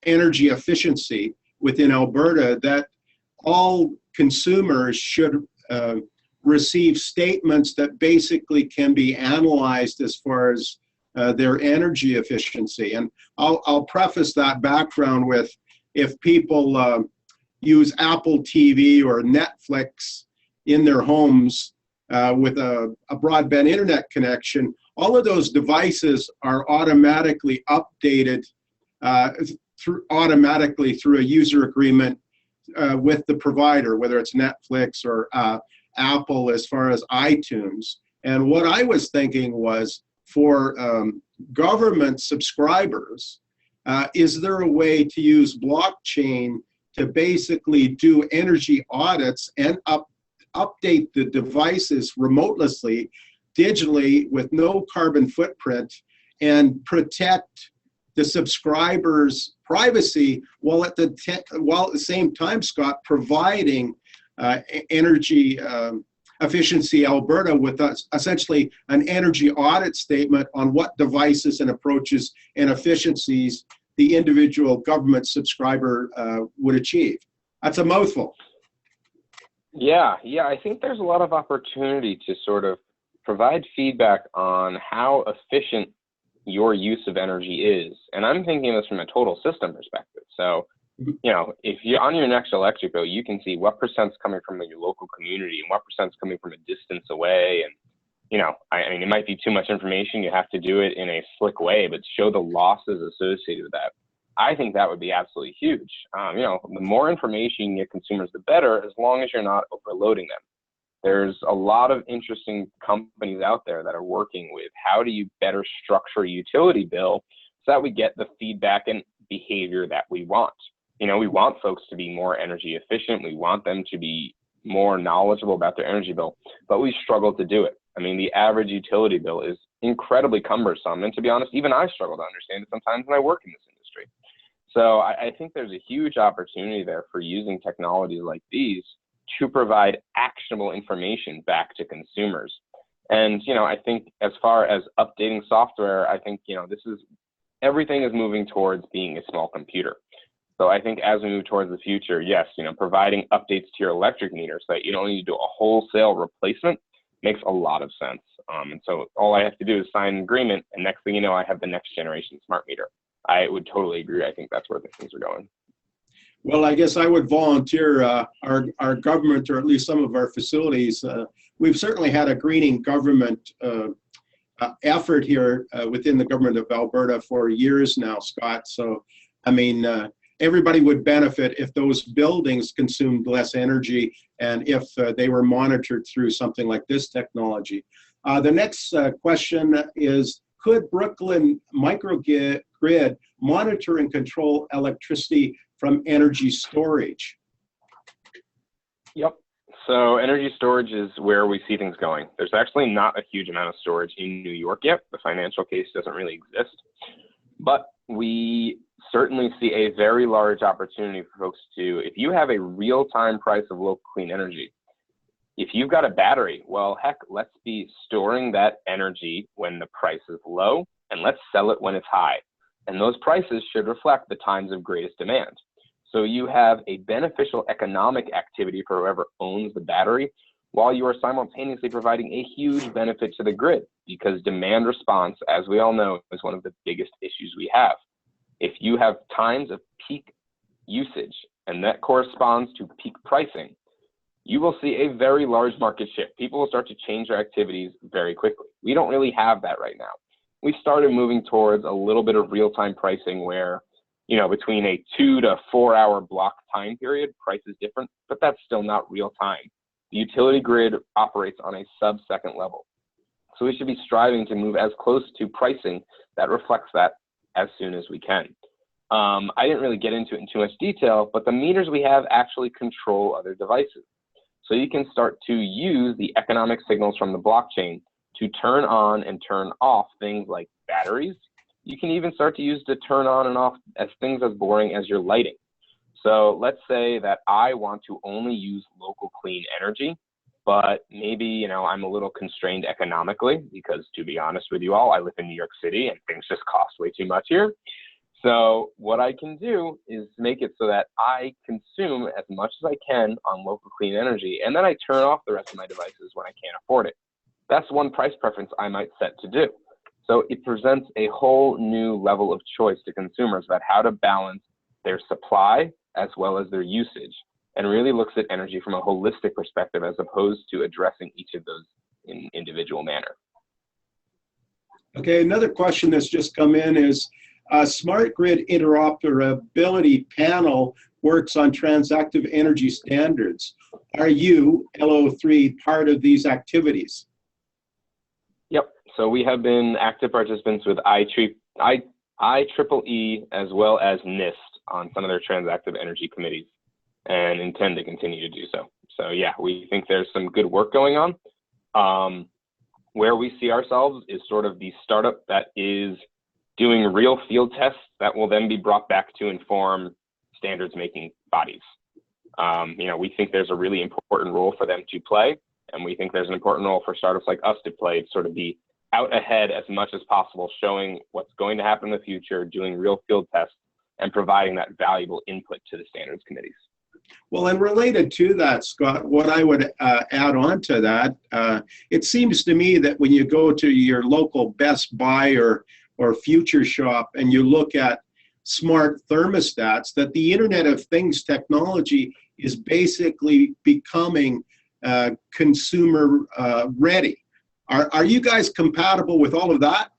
energy efficiency within Alberta, that all consumers should receive statements that basically can be analyzed as far as their energy efficiency. And I'll preface that background with, if people use Apple TV or Netflix in their homes with a broadband internet connection, all of those devices are automatically updated automatically through a user agreement with the provider, whether it's Netflix or Apple as far as iTunes. And what I was thinking was, for government subscribers, is there a way to use blockchain to basically do energy audits and update the devices remotelessly, digitally, with no carbon footprint, and protect the subscribers' privacy while at the same time, Scott, providing energy efficiency Alberta with essentially an energy audit statement on what devices and approaches and efficiencies the individual government subscriber would achieve. That's a mouthful. Yeah, I think there's a lot of opportunity to sort of provide feedback on how efficient your use of energy is. And I'm thinking of this from a total system perspective. So, you know, if you're on your next electric bill, you can see what percent's coming from your local community and what percent's coming from a distance away. And, you know, I mean, it might be too much information. You have to do it in a slick way, but show the losses associated with that. I think that would be absolutely huge. You know, the more information you get consumers, the better, as long as you're not overloading them. There's a lot of interesting companies out there that are working with how do you better structure a utility bill so that we get the feedback and behavior that we want. You know, we want folks to be more energy efficient. We want them to be more knowledgeable about their energy bill, but we struggle to do it. I mean, the average utility bill is incredibly cumbersome. And to be honest, even I struggle to understand it sometimes when I work in this industry. So I think there's a huge opportunity there for using technologies like these to provide actionable information back to consumers. And, you know, I think as far as updating software, I think, you know, everything is moving towards being a small computer. So I think as we move towards the future, yes, you know, providing updates to your electric meter so that you don't need to do a wholesale replacement makes a lot of sense. And so all I have to do is sign an agreement, and next thing you know, I have the next generation smart meter. I would totally agree. I think that's where things are going. Well, I guess I would volunteer our government, or at least some of our facilities. We've certainly had a greening government effort here within the government of Alberta for years now, Scott. So, I mean, everybody would benefit if those buildings consumed less energy and if they were monitored through something like this technology. The next question is, could Brooklyn Microgrid monitor and control electricity from energy storage? Yep. So energy storage is where we see things going. There's actually not a huge amount of storage in New York yet. The financial case doesn't really exist. But we certainly see a very large opportunity for folks to, if you have a real-time price of local clean energy, if you've got a battery, well, heck, let's be storing that energy when the price is low, and let's sell it when it's high. And those prices should reflect the times of greatest demand. So you have a beneficial economic activity for whoever owns the battery, while you are simultaneously providing a huge benefit to the grid, because demand response, as we all know, is one of the biggest issues we have. If you have times of peak usage, and that corresponds to peak pricing, you will see a very large market shift. People will start to change their activities very quickly. We don't really have that right now. We started moving towards a little bit of real-time pricing where, you know, between a 2 to 4 hour block time period, price is different, but that's still not real time. The utility grid operates on a sub-second level. So we should be striving to move as close to pricing that reflects that as soon as we can. I didn't really get into it in too much detail, but the meters we have actually control other devices. So you can start to use the economic signals from the blockchain to turn on and turn off things like batteries. You can even start to use to turn on and off as things as boring as your lighting. So let's say that I want to only use local clean energy, but maybe, you know, I'm a little constrained economically because, to be honest with you all, I live in New York City and things just cost way too much here. So what I can do is make it so that I consume as much as I can on local clean energy, and then I turn off the rest of my devices when I can't afford it. That's one price preference I might set to do. So it presents a whole new level of choice to consumers about how to balance their supply as well as their usage, and really looks at energy from a holistic perspective as opposed to addressing each of those in individual manner. Okay, another question that's just come in is, Smart Grid Interoperability Panel works on TransActive Energy standards. Are you, LO3, part of these activities? Yep, so we have been active participants with IEEE as well as NIST on some of their TransActive Energy committees, and intend to continue to do so. So yeah, we think there's some good work going on. Where we see ourselves is sort of the startup that is doing real field tests that will then be brought back to inform standards making bodies. You know, we think there's a really important role for them to play, and we think there's an important role for startups like us to play, to sort of be out ahead as much as possible, showing what's going to happen in the future, doing real field tests, and providing that valuable input to the standards committees. Well, and related to that, Scott, what I would add on to that, it seems to me that when you go to your local Best Buy or Future Shop and you look at smart thermostats, that the Internet of Things technology is basically becoming consumer ready. Are you guys compatible with all of that?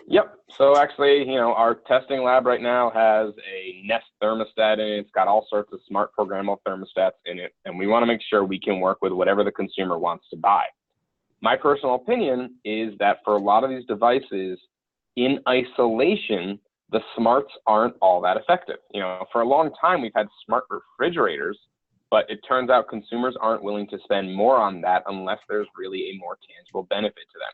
Yep. So actually, our testing lab right now has a Nest thermostat in it. It's got all sorts of smart programmable thermostats in it, and we want to make sure we can work with whatever the consumer wants to buy. My personal opinion is that for a lot of these devices, in isolation, the smarts aren't all that effective. For a long time, we've had smart refrigerators, but it turns out consumers aren't willing to spend more on that unless there's really a more tangible benefit to them.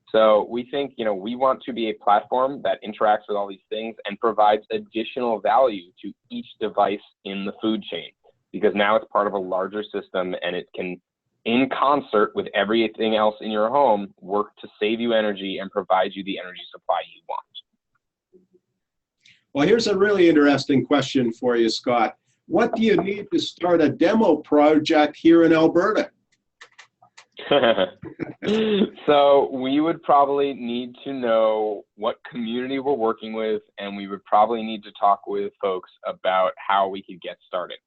So we think, we want to be a platform that interacts with all these things and provides additional value to each device in the food chain, because now it's part of a larger system and it can, in concert with everything else in your home, work to save you energy and provide you the energy supply you want. Well, here's a really interesting question for you, Scott. What do you need to start a demo project here in Alberta? So we would probably need to know what community we're working with, and we would probably need to talk with folks about how we could get started.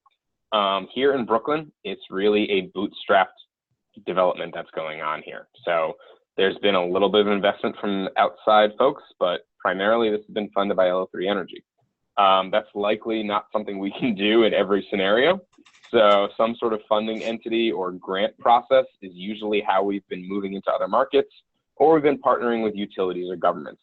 Here in Brooklyn, it's really a bootstrapped development that's going on here. So there's been a little bit of investment from outside folks, but primarily this has been funded by LO3 Energy. That's likely not something we can do in every scenario. So some sort of funding entity or grant process is usually how we've been moving into other markets, or we've been partnering with utilities or governments.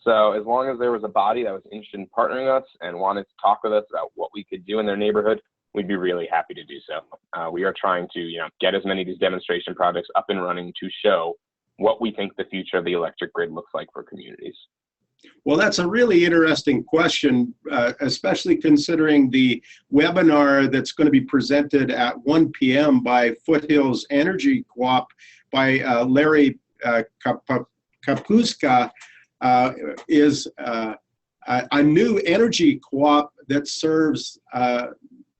So as long as there was a body that was interested in partnering us and wanted to talk with us about what we could do in their neighborhood, we'd be really happy to do so. We are trying to get as many of these demonstration projects up and running to show what we think the future of the electric grid looks like for communities. Well, that's a really interesting question, especially considering the webinar that's going to be presented at 1 p.m. by Foothills Energy Co-op by Larry Kapuska is a new energy co-op that serves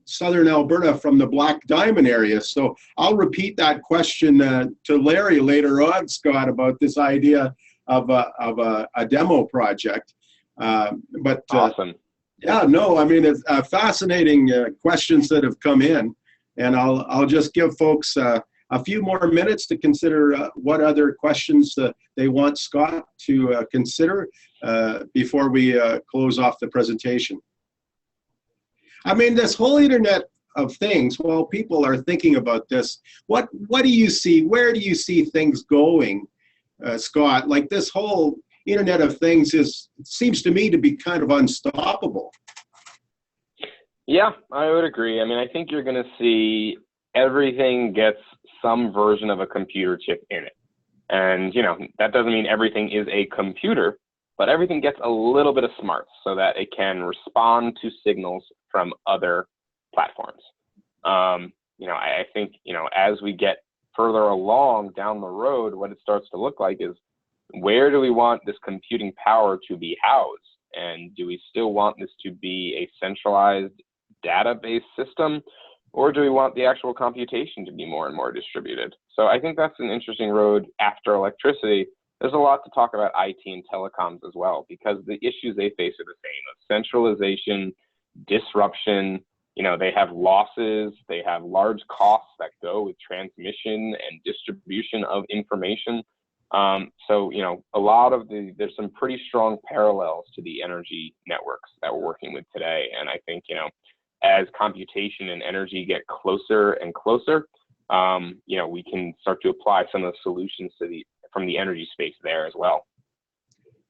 Southern Alberta from the Black Diamond area. So I'll repeat that question to Larry later on, Scott, about this idea of a demo project. But awesome. Yeah, no, I mean, it's fascinating questions that have come in, and I'll just give folks a few more minutes to consider what other questions they want Scott to consider before we close off the presentation. I mean, this whole Internet of Things, while people are thinking about this, what do you see? Where do you see things going? Scott, like this whole Internet of Things seems to me to be kind of unstoppable. Yeah, I would agree. I mean, I think you're going to see everything gets some version of a computer chip in it. And, that doesn't mean everything is a computer, but everything gets a little bit of smarts so that it can respond to signals from other platforms. I think, as we get further along down the road, what it starts to look like is, where do we want this computing power to be housed? And do we still want this to be a centralized database system, or do we want the actual computation to be more and more distributed? So I think that's an interesting road after electricity. There's a lot to talk about IT and telecoms as well, because the issues they face are the same: of centralization, disruption. They have losses, they have large costs that go with transmission and distribution of information. So, a lot of there's some pretty strong parallels to the energy networks that we're working with today. And I think, as computation and energy get closer and closer, we can start to apply some of the solutions from the energy space there as well.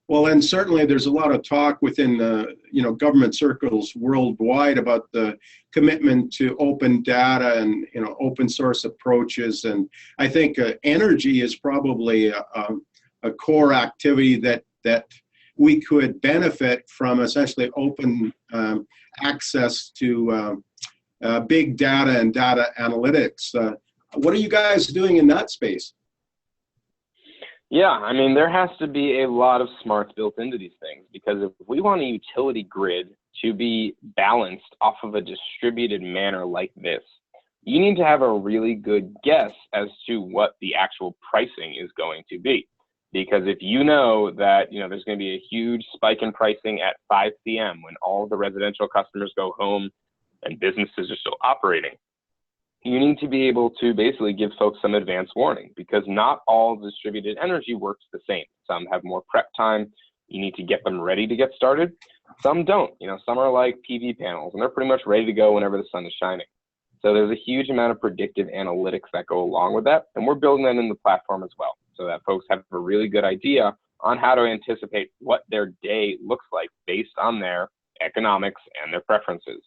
Well, and certainly there's a lot of talk within the government circles worldwide about the commitment to open data and open source approaches. And I think energy is probably a core activity that we could benefit from, essentially open access to big data and data analytics. What are you guys doing in that space? Yeah, I mean, there has to be a lot of smarts built into these things, because if we want a utility grid to be balanced off of a distributed manner like this, you need to have a really good guess as to what the actual pricing is going to be. Because if you know that, there's going to be a huge spike in pricing at 5 p.m. when all the residential customers go home and businesses are still operating, you need to be able to basically give folks some advance warning, because not all distributed energy works the same. Some have more prep time. You need to get them ready to get started. Some don't. Some are like PV panels, and they're pretty much ready to go whenever the sun is shining. So there's a huge amount of predictive analytics that go along with that, and we're building that in the platform as well, so that folks have a really good idea on how to anticipate what their day looks like based on their economics and their preferences.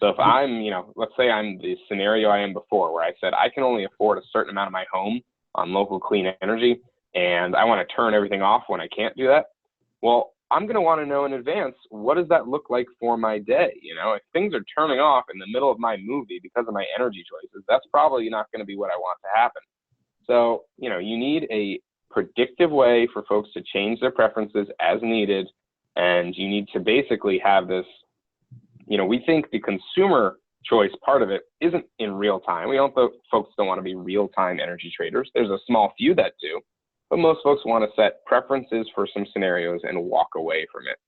So if I'm, let's say I'm the scenario I am before, where I said I can only afford a certain amount of my home on local clean energy, and I want to turn everything off when I can't do that. Well, I'm going to want to know in advance, what does that look like for my day? If things are turning off in the middle of my movie because of my energy choices, that's probably not going to be what I want to happen. So, you need a predictive way for folks to change their preferences as needed. And you need to basically have this, we think the consumer choice part of it isn't in real time. Folks don't want to be real-time energy traders. There's a small few that do. But most folks want to set preferences for some scenarios and walk away from it.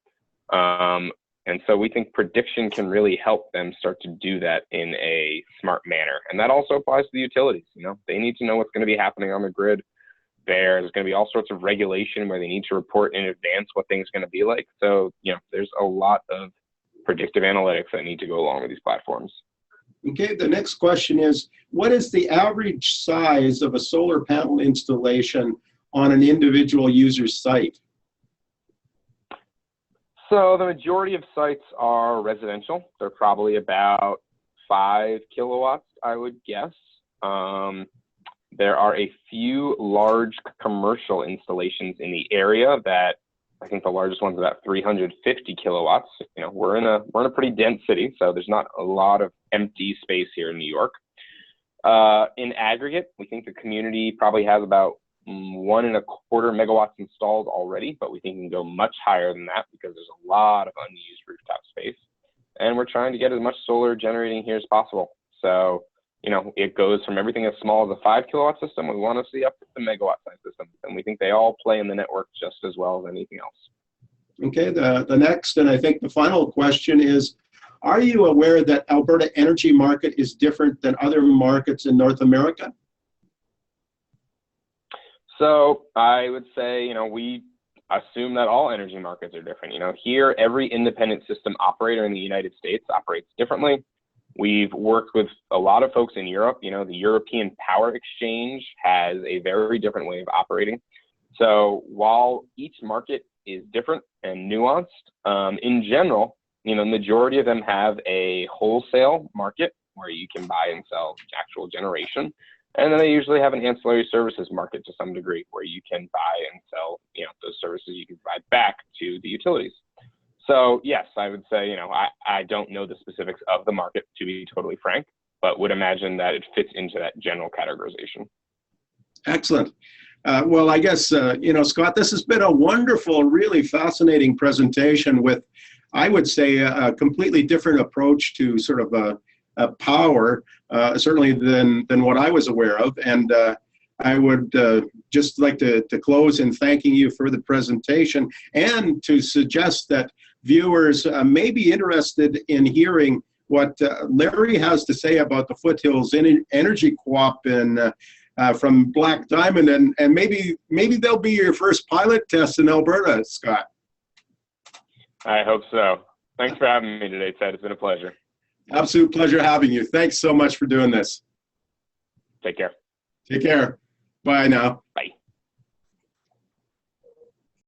And so we think prediction can really help them start to do that in a smart manner. And that also applies to the utilities. They need to know what's going to be happening on the grid. There's going to be all sorts of regulation where they need to report in advance what things are going to be like. So, there's a lot of predictive analytics that need to go along with these platforms. Okay, the next question is, what is the average size of a solar panel installation on an individual user's site? So the majority of sites are residential. They're probably about 5 kilowatts, I would guess. There are a few large commercial installations in the area that I think the largest one's about 350 kilowatts. We're in a pretty dense city, so there's not a lot of empty space here in New York. In aggregate, we think the community probably has about 1.25 megawatts installed already, but we think it can go much higher than that because there's a lot of unused rooftop space. And we're trying to get as much solar generating here as possible. So, it goes from everything as small as a 5 kilowatt system. We want to see up to the megawatt size system. And we think they all play in the network just as well as anything else. Okay, the next and I think the final question is, are you aware that Alberta energy market is different than other markets in North America? So I would say, we assume that all energy markets are different. Here, every independent system operator in the United States operates differently. We've worked with a lot of folks in Europe. The European Power Exchange has a very different way of operating. So while each market is different and nuanced, in general, the majority of them have a wholesale market where you can buy and sell actual generation. And then they usually have an ancillary services market to some degree where you can buy and sell, those services you can provide back to the utilities. So yes, I would say, I don't know the specifics of the market, to be totally frank, but would imagine that it fits into that general categorization. Excellent. Well, I guess, Scott, this has been a wonderful, really fascinating presentation with, I would say, a completely different approach to sort of power, certainly than what I was aware of. And I would just like to close in thanking you for the presentation and to suggest that viewers may be interested in hearing what Larry has to say about the Foothills Energy Co-op from Black Diamond, and maybe they'll be your first pilot test in Alberta, Scott. I hope so. Thanks for having me today, Ted. It's been a pleasure. Absolute pleasure having you. Thanks so much for doing this. Take care. Take care. Bye now. Bye.